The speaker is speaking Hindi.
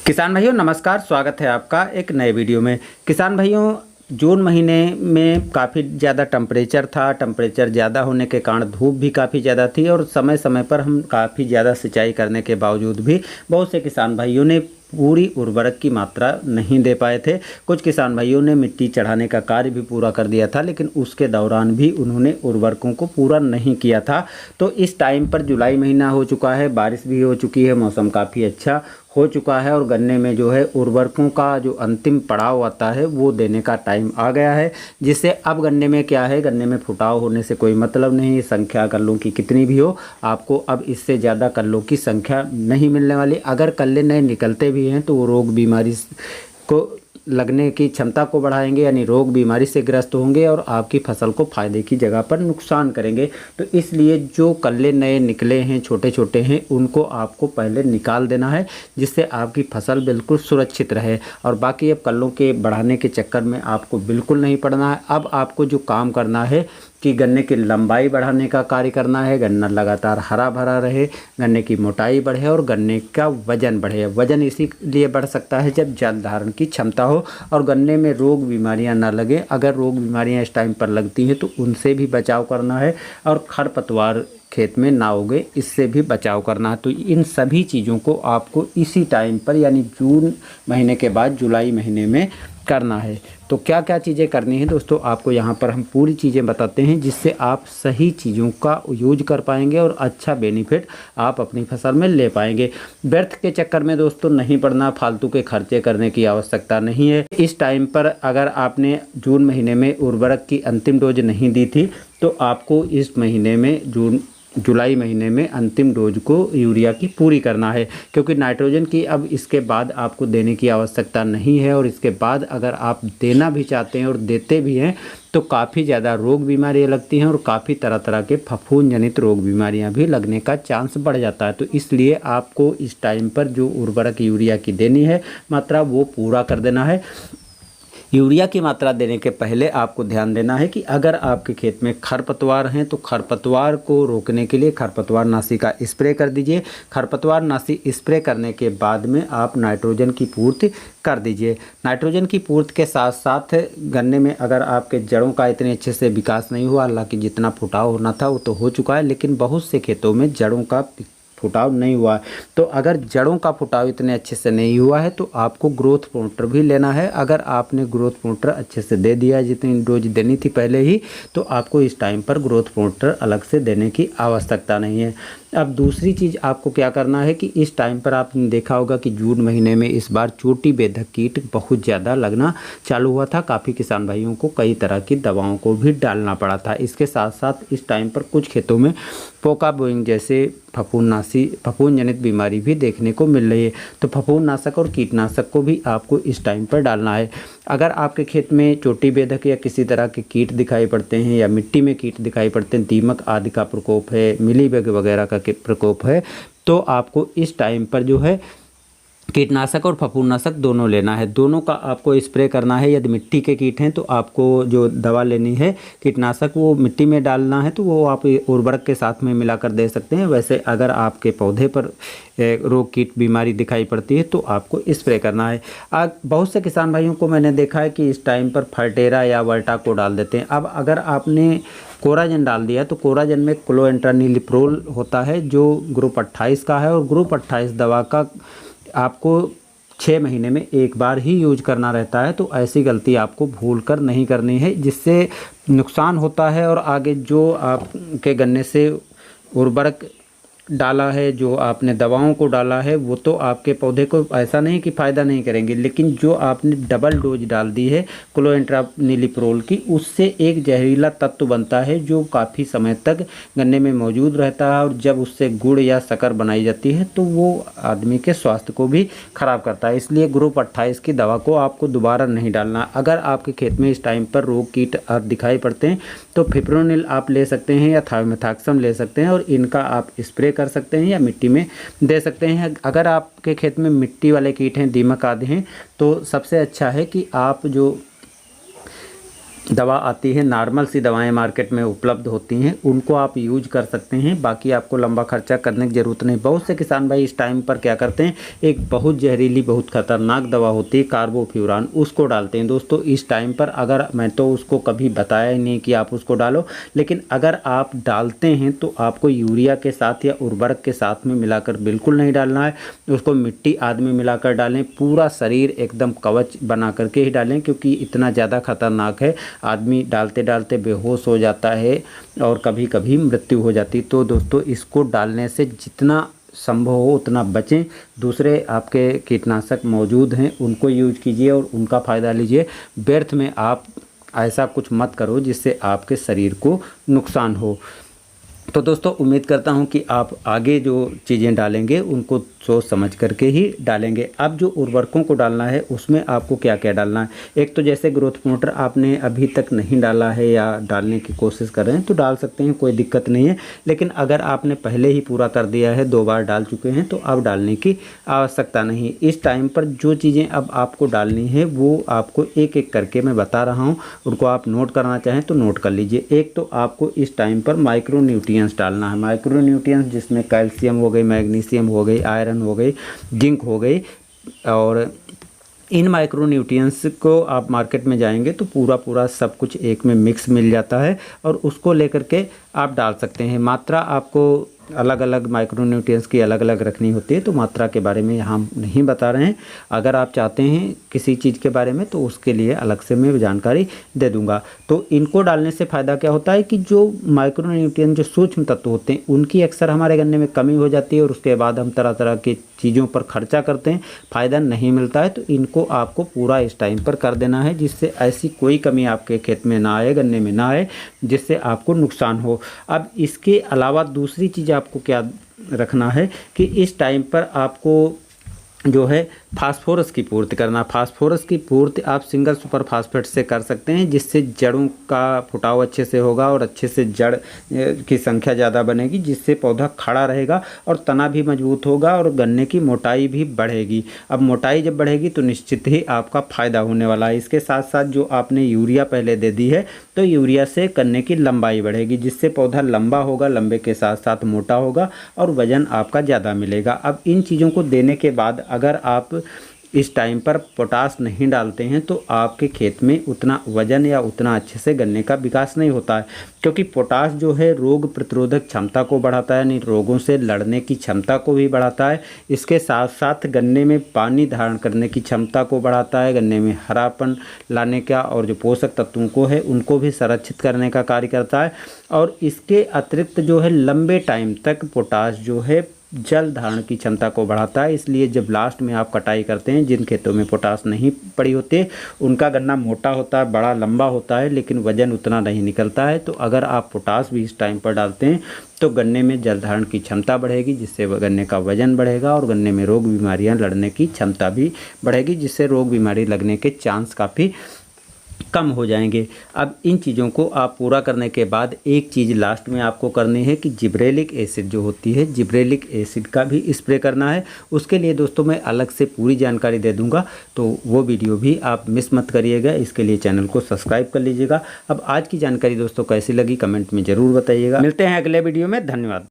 किसान भाइयों नमस्कार, स्वागत है आपका एक नए वीडियो में। किसान भाइयों, जून महीने में काफ़ी ज़्यादा टेम्परेचर ज़्यादा होने के कारण धूप भी काफ़ी ज़्यादा थी और समय समय पर हम काफ़ी ज़्यादा सिंचाई करने के बावजूद भी बहुत से किसान भाइयों ने पूरी उर्वरक की मात्रा नहीं दे पाए थे। कुछ किसान भाइयों ने मिट्टी चढ़ाने का कार्य भी पूरा कर दिया था, लेकिन उसके दौरान भी उन्होंने उर्वरकों को पूरा नहीं किया था। तो इस टाइम पर जुलाई महीना हो चुका है, बारिश भी हो चुकी है, मौसम काफ़ी अच्छा हो चुका है और गन्ने में जो है उर्वरकों का जो अंतिम पड़ाव आता है वो देने का टाइम आ गया है। जिससे अब गन्ने में क्या है, गन्ने में फुटाव होने से कोई मतलब नहीं, संख्या कल्लों की कितनी भी हो, आपको अब इससे ज़्यादा कल्लों की संख्या नहीं मिलने वाली। अगर कल्ले नए निकलते भी हैं तो वो रोग बीमारी को लगने की क्षमता को बढ़ाएंगे, यानी रोग बीमारी से ग्रस्त होंगे और आपकी फसल को फायदे की जगह पर नुकसान करेंगे। तो इसलिए जो कल्ले नए निकले हैं, छोटे छोटे हैं, उनको आपको पहले निकाल देना है, जिससे आपकी फसल बिल्कुल सुरक्षित रहे। और बाकी अब कल्लों के बढ़ाने के चक्कर में आपको बिल्कुल नहीं पड़ना है। अब आपको जो काम करना है कि गन्ने की लंबाई बढ़ाने का कार्य करना है, गन्ना लगातार हरा भरा रहे, गन्ने की मोटाई बढ़े और गन्ने का वजन बढ़े। वजन इसीलिए बढ़ सकता है जब जल धारण की क्षमता हो और गन्ने में रोग बीमारियां ना लगे। अगर रोग बीमारियां इस टाइम पर लगती हैं तो उनसे भी बचाव करना है और खरपतवार खेत में ना उगे, इससे भी बचाव करना है। तो इन सभी चीज़ों को आपको इसी टाइम पर यानी जून महीने के बाद जुलाई महीने में करना है। तो क्या क्या चीज़ें करनी है दोस्तों, आपको यहाँ पर हम पूरी चीज़ें बताते हैं, जिससे आप सही चीज़ों का यूज कर पाएंगे और अच्छा बेनिफिट आप अपनी फसल में ले पाएंगे। व्यर्थ के चक्कर में दोस्तों नहीं पड़ना, फालतू के खर्चे करने की आवश्यकता नहीं है। इस टाइम पर अगर आपने जून महीने में उर्वरक की अंतिम डोज नहीं दी थी तो आपको इस महीने में जुलाई महीने में अंतिम डोज को यूरिया की पूरी करना है, क्योंकि नाइट्रोजन की अब इसके बाद आपको देने की आवश्यकता नहीं है। और इसके बाद अगर आप देना भी चाहते हैं और देते भी हैं तो काफ़ी ज़्यादा रोग बीमारियां लगती हैं और काफ़ी तरह तरह के फफूंद जनित रोग बीमारियां भी लगने का चांस बढ़ जाता है। तो इसलिए आपको इस टाइम पर जो उर्वरक यूरिया की देनी है मात्रा वो पूरा कर देना है। यूरिया की मात्रा देने के पहले आपको ध्यान देना है कि अगर आपके खेत में खरपतवार हैं तो खरपतवार को रोकने के लिए खरपतवार नाशी का स्प्रे कर दीजिए। खरपतवार नाशी स्प्रे करने के बाद में आप नाइट्रोजन की पूर्ति कर दीजिए। नाइट्रोजन की पूर्ति के साथ साथ गन्ने में अगर आपके जड़ों का इतने अच्छे से विकास नहीं हुआ, हालांकि जितना फुटाव होना था वो तो हो चुका है, लेकिन बहुत से खेतों में जड़ों का फुटाव नहीं हुआ है। तो अगर जड़ों का फुटाव इतने अच्छे से नहीं हुआ है तो आपको ग्रोथ प्रमोटर भी लेना है। अगर आपने ग्रोथ प्रमोटर अच्छे से दे दिया है, जितनी डोज देनी थी पहले ही, तो आपको इस टाइम पर ग्रोथ प्रमोटर अलग से देने की आवश्यकता नहीं है। अब दूसरी चीज़ आपको क्या करना है कि इस टाइम पर आपने देखा होगा कि जून महीने में इस बार चोटी बेधक कीट बहुत ज़्यादा लगना चालू हुआ था। काफ़ी किसान भाइयों को कई तरह की दवाओं को भी डालना पड़ा था। इसके साथ साथ इस टाइम पर कुछ खेतों में पोका बोइंग जैसे फफूंद जनित बीमारी भी देखने को मिल रही है। तो फफूंदनाशक और कीटनाशक को भी आपको इस टाइम पर डालना है। अगर आपके खेत में चोटी बेधक या किसी तरह के कीट दिखाई पड़ते हैं या मिट्टी में कीट दिखाई पड़ते हैं, दीमक आदि का प्रकोप है, मिलीबग वगैरह का प्रकोप है, तो आपको इस टाइम पर जो है कीटनाशक और फफूंदनाशक दोनों लेना है। दोनों का आपको स्प्रे करना है। यदि मिट्टी के कीट हैं तो आपको जो दवा लेनी है कीटनाशक वो मिट्टी में डालना है, तो वो आप उर्वरक के साथ में मिलाकर दे सकते हैं। वैसे अगर आपके पौधे पर रोग कीट बीमारी दिखाई पड़ती है तो आपको स्प्रे करना है। बहुत से किसान भाइयों को मैंने देखा है कि इस टाइम पर फर्टेरा या वर्टा को डाल देते हैं। अब अगर आपने कोराजन डाल दिया तो कोराजन में क्लोएंट्रानिलिप्रोल होता है जो ग्रुप 28 का है, और ग्रुप 28 दवा का आपको 6 महीने में एक बार ही यूज करना रहता है। तो ऐसी गलती आपको भूलकर नहीं करनी है, जिससे नुकसान होता है। और आगे जो आपके गन्ने से उर्वरक डाला है, जो आपने दवाओं को डाला है, वो तो आपके पौधे को ऐसा नहीं कि फ़ायदा नहीं करेंगे, लेकिन जो आपने डबल डोज डाल दी है क्लोएंट्रानिलिप्रोल की, उससे एक जहरीला तत्व बनता है जो काफ़ी समय तक गन्ने में मौजूद रहता है। और जब उससे गुड़ या शक्कर बनाई जाती है तो वो आदमी के स्वास्थ्य को भी ख़राब करता है। इसलिए ग्रुप 28 की दवा को आपको दोबारा नहीं डालना। अगर आपके खेत में इस टाइम पर रोग कीट दिखाई पड़ते हैं तो फिप्रोनिल आप ले सकते हैं या थायोमेथाक्सम ले सकते हैं, और इनका आप स्प्रे कर सकते हैं या मिट्टी में दे सकते हैं। अगर आपके खेत में मिट्टी वाले कीट हैं, दीमक आदि हैं, तो सबसे अच्छा है कि आप जो दवा आती है, नॉर्मल सी दवाएं मार्केट में उपलब्ध होती हैं, उनको आप यूज कर सकते हैं। बाकी आपको लंबा खर्चा करने की ज़रूरत नहीं। बहुत से किसान भाई इस टाइम पर क्या करते हैं, एक बहुत जहरीली बहुत खतरनाक दवा होती है कार्बोफ्यूरान, उसको डालते हैं। दोस्तों इस टाइम पर अगर मैं तो उसको कभी बताया ही नहीं कि आप उसको डालो, लेकिन अगर आप डालते हैं तो आपको यूरिया के साथ या उर्वरक के साथ में मिलाकर बिल्कुल नहीं डालना है। उसको मिट्टी आदि में मिलाकर डालें, पूरा शरीर एकदम कवच बना करके ही डालें, क्योंकि इतना ज़्यादा खतरनाक है। आदमी डालते डालते बेहोश हो जाता है और कभी कभी मृत्यु हो जाती। तो दोस्तों इसको डालने से जितना संभव हो उतना बचें। दूसरे आपके कीटनाशक मौजूद हैं, उनको यूज कीजिए और उनका फ़ायदा लीजिए। व्यर्थ में आप ऐसा कुछ मत करो जिससे आपके शरीर को नुकसान हो। तो दोस्तों उम्मीद करता हूं कि आप आगे जो चीज़ें डालेंगे उनको सोच समझ करके ही डालेंगे। अब जो उर्वरकों को डालना है उसमें आपको क्या क्या डालना है, एक तो जैसे ग्रोथ प्रमोटर आपने अभी तक नहीं डाला है या डालने की कोशिश कर रहे हैं तो डाल सकते हैं, कोई दिक्कत नहीं है। लेकिन अगर आपने पहले ही पूरा कर दिया है, 2 बार डाल चुके हैं, तो अब डालने की आवश्यकता नहीं। इस टाइम पर जो चीज़ें अब आपको डालनी है वो आपको एक एक करके मैं बता रहा हूँ, उनको आप नोट करना चाहें तो नोट कर लीजिए। एक तो आपको इस टाइम पर माइक्रो न्यूट्रिएंट्स डालना है। माइक्रो न्यूट्रिएंट्स जिसमें कैल्शियम हो गई, मैग्नीशियम हो गई, आयरन हो गई, जिंक हो गई। और इन माइक्रो न्यूट्रिएंट्स को आप मार्केट में जाएंगे तो पूरा सब कुछ एक में मिक्स मिल जाता है और उसको लेकर के आप डाल सकते हैं। मात्रा आपको अलग अलग माइक्रो न्यूट्रिएंट्स की अलग अलग रखनी होती है, तो मात्रा के बारे में यहाँ नहीं बता रहे हैं। अगर आप चाहते हैं किसी चीज़ के बारे में तो उसके लिए अलग से मैं जानकारी दे दूंगा। तो इनको डालने से फ़ायदा क्या होता है कि जो माइक्रो न्यूट्रिएंट जो सूक्ष्म तत्व होते हैं उनकी अक्सर हमारे गन्ने में कमी हो जाती है और उसके बाद हम तरह तरह की चीज़ों पर खर्चा करते हैं, फ़ायदा नहीं मिलता है। तो इनको आपको पूरा इस टाइम पर कर देना है, जिससे ऐसी कोई कमी आपके खेत में ना आए, गन्ने में ना आए, जिससे आपको नुकसान हो। अब इसके अलावा दूसरी चीज़ आपको क्या रखना है कि इस टाइम पर आपको जो है फास्फोरस की पूर्ति करना। फास्फोरस की पूर्ति आप सिंगल सुपर फास्फेट से कर सकते हैं, जिससे जड़ों का फुटाव अच्छे से होगा और अच्छे से जड़ की संख्या ज़्यादा बनेगी, जिससे पौधा खड़ा रहेगा और तना भी मजबूत होगा और गन्ने की मोटाई भी बढ़ेगी। अब मोटाई जब बढ़ेगी तो निश्चित ही आपका फ़ायदा होने वाला है। इसके साथ साथ जो आपने यूरिया पहले दे दी है तो यूरिया से गन्ने की लंबाई बढ़ेगी, जिससे पौधा लंबा होगा, लंबे के साथ साथ मोटा होगा और वज़न आपका ज़्यादा मिलेगा। अब इन चीज़ों को देने के बाद अगर आप इस टाइम पर पोटास नहीं डालते हैं तो आपके खेत में उतना वजन या उतना अच्छे से गन्ने का विकास नहीं होता है, क्योंकि पोटास जो है रोग प्रतिरोधक क्षमता को बढ़ाता है, यानी रोगों से लड़ने की क्षमता को भी बढ़ाता है। इसके साथ साथ गन्ने में पानी धारण करने की क्षमता को बढ़ाता है, गन्ने में हरापन लाने का और जो पोषक तत्वों को है उनको भी संरक्षित करने का कार्य करता है। और इसके अतिरिक्त जो है लंबे टाइम तक पोटास जो है जल धारण की क्षमता को बढ़ाता है। इसलिए जब लास्ट में आप कटाई करते हैं, जिन खेतों में पोटास नहीं पड़ी होती उनका गन्ना मोटा होता है, बड़ा लंबा होता है, लेकिन वजन उतना नहीं निकलता है। तो अगर आप पोटास भी इस टाइम पर डालते हैं तो गन्ने में जल धारण की क्षमता बढ़ेगी, जिससे गन्ने का वजन बढ़ेगा और गन्ने में रोग बीमारियां लड़ने की क्षमता भी बढ़ेगी, जिससे रोग बीमारी लगने के चांस काफ़ी कम हो जाएंगे। अब इन चीज़ों को आप पूरा करने के बाद एक चीज़ लास्ट में आपको करनी है कि जिब्रेलिक एसिड जो होती है, जिब्रेलिक एसिड का भी स्प्रे करना है। उसके लिए दोस्तों मैं अलग से पूरी जानकारी दे दूंगा, तो वो वीडियो भी आप मिस मत करिएगा। इसके लिए चैनल को सब्सक्राइब कर लीजिएगा। अब आज की जानकारी दोस्तों कैसी लगी कमेंट में ज़रूर बताइएगा। मिलते हैं अगले वीडियो में, धन्यवाद।